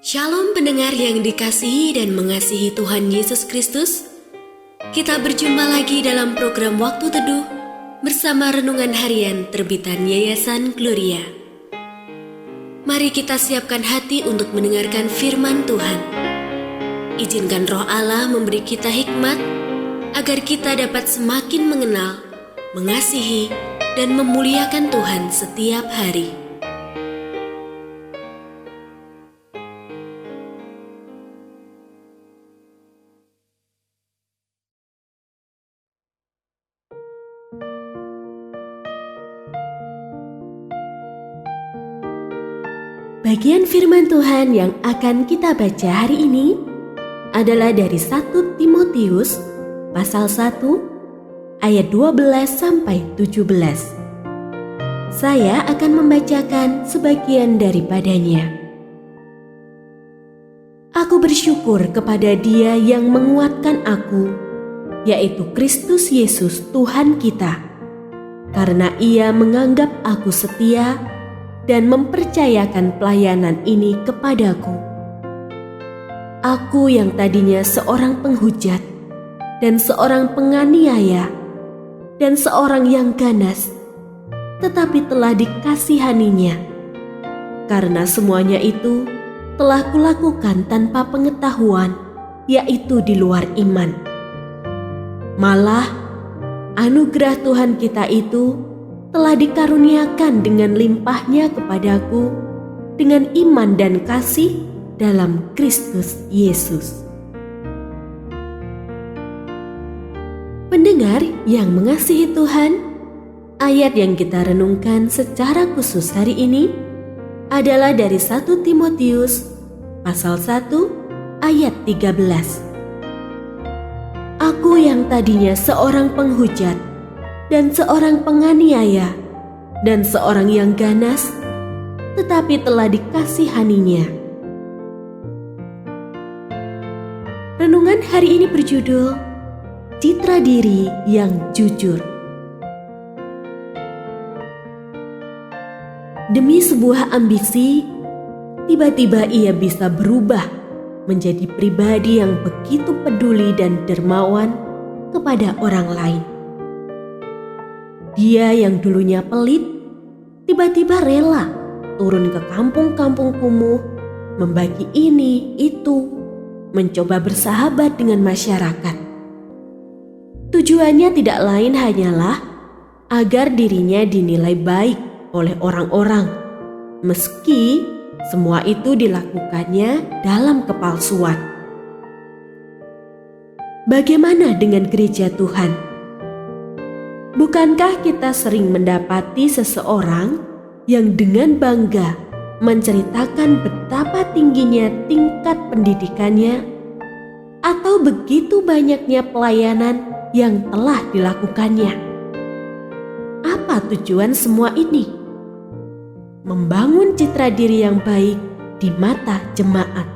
Shalom pendengar yang dikasihi dan mengasihi Tuhan Yesus Kristus. Kita berjumpa lagi dalam program Waktu Teduh bersama Renungan Harian terbitan Yayasan Gloria. Mari kita siapkan hati untuk mendengarkan firman Tuhan. Izinkan Roh Allah memberi kita hikmat agar kita dapat semakin mengenal, mengasihi, dan memuliakan Tuhan setiap hari. Bagian firman Tuhan yang akan kita baca hari ini adalah dari 1 Timotius pasal 1 ayat 12 sampai 17. Saya akan membacakan sebagian daripadanya. Aku bersyukur kepada Dia yang menguatkan aku, yaitu Kristus Yesus Tuhan kita, karena Ia menganggap aku setia dan mempercayakan pelayanan ini kepadaku. Aku yang tadinya seorang penghujat dan seorang penganiaya dan seorang yang ganas, tetapi telah dikasihaninya, karena semuanya itu telah kulakukan tanpa pengetahuan, yaitu di luar iman. Malah anugerah Tuhan kita itu telah dikaruniakan dengan limpahnya kepadaku dengan iman dan kasih dalam Kristus Yesus. Pendengar yang mengasihi Tuhan, ayat yang kita renungkan secara khusus hari ini adalah dari 1 Timotius pasal 1 ayat 13. Aku yang tadinya seorang penghujat dan seorang penganiaya, dan seorang yang ganas, tetapi telah dikasihaninya. Renungan hari ini berjudul Citra Diri yang Jujur. Demi sebuah ambisi, tiba-tiba ia bisa berubah menjadi pribadi yang begitu peduli dan dermawan kepada orang lain. Dia yang dulunya pelit, tiba-tiba rela turun ke kampung-kampung kumuh, membagi ini, itu, mencoba bersahabat dengan masyarakat. Tujuannya tidak lain hanyalah agar dirinya dinilai baik oleh orang-orang, meski semua itu dilakukannya dalam kepalsuan. Bagaimana dengan gereja Tuhan? Bukankah kita sering mendapati seseorang yang dengan bangga menceritakan betapa tingginya tingkat pendidikannya atau begitu banyaknya pelayanan yang telah dilakukannya? Apa tujuan semua ini? Membangun citra diri yang baik di mata jemaat.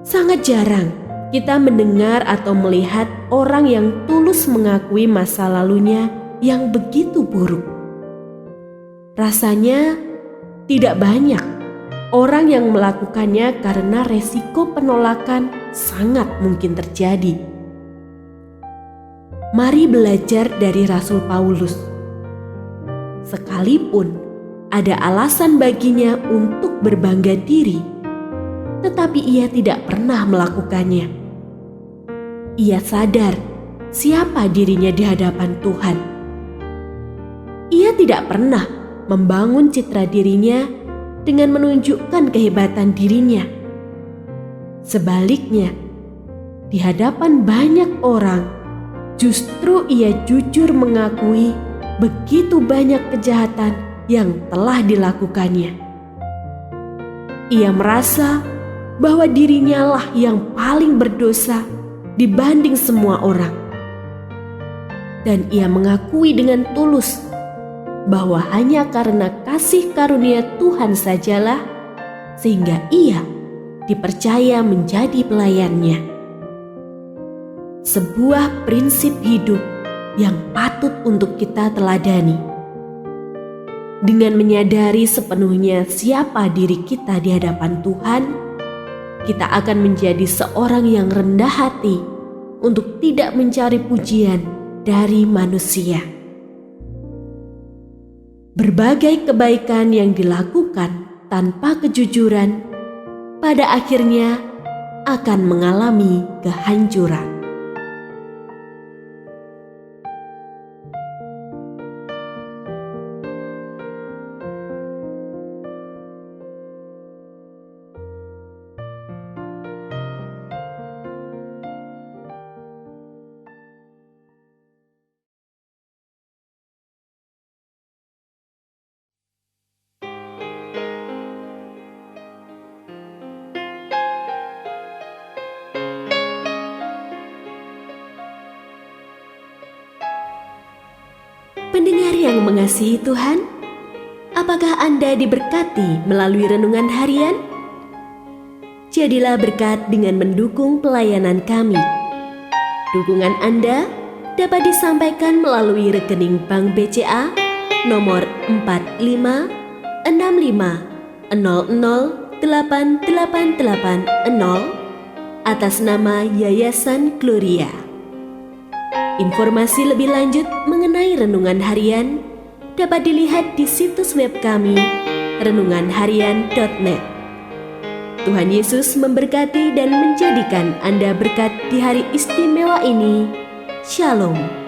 Sangat jarang kita mendengar atau melihat orang yang tulus mengakui masa lalunya yang begitu buruk. Rasanya tidak banyak orang yang melakukannya karena resiko penolakan sangat mungkin terjadi. Mari belajar dari Rasul Paulus. Sekalipun ada alasan baginya untuk berbangga diri, tetapi ia tidak pernah melakukannya. Ia sadar siapa dirinya di hadapan Tuhan. Ia tidak pernah membangun citra dirinya dengan menunjukkan kehebatan dirinya. Sebaliknya, di hadapan banyak orang, justru ia jujur mengakui begitu banyak kejahatan yang telah dilakukannya. Ia merasa bahwa dirinya lah yang paling berdosa dibanding semua orang. Dan ia mengakui dengan tulus bahwa hanya karena kasih karunia Tuhan sajalah sehingga ia dipercaya menjadi pelayannya. Sebuah prinsip hidup yang patut untuk kita teladani. Dengan menyadari sepenuhnya siapa diri kita di hadapan Tuhan, kita akan menjadi seorang yang rendah hati untuk tidak mencari pujian dari manusia. Berbagai kebaikan yang dilakukan tanpa kejujuran pada akhirnya akan mengalami kehancuran. Pendengar yang mengasihi Tuhan, apakah Anda diberkati melalui renungan harian? Jadilah berkat dengan mendukung pelayanan kami. Dukungan Anda dapat disampaikan melalui rekening Bank BCA nomor 4565008880 atas nama Yayasan Gloria. Informasi lebih lanjut mengenai renungan harian dapat dilihat di situs web kami renunganharian.net. Tuhan Yesus memberkati dan menjadikan Anda berkat di hari istimewa ini. Shalom.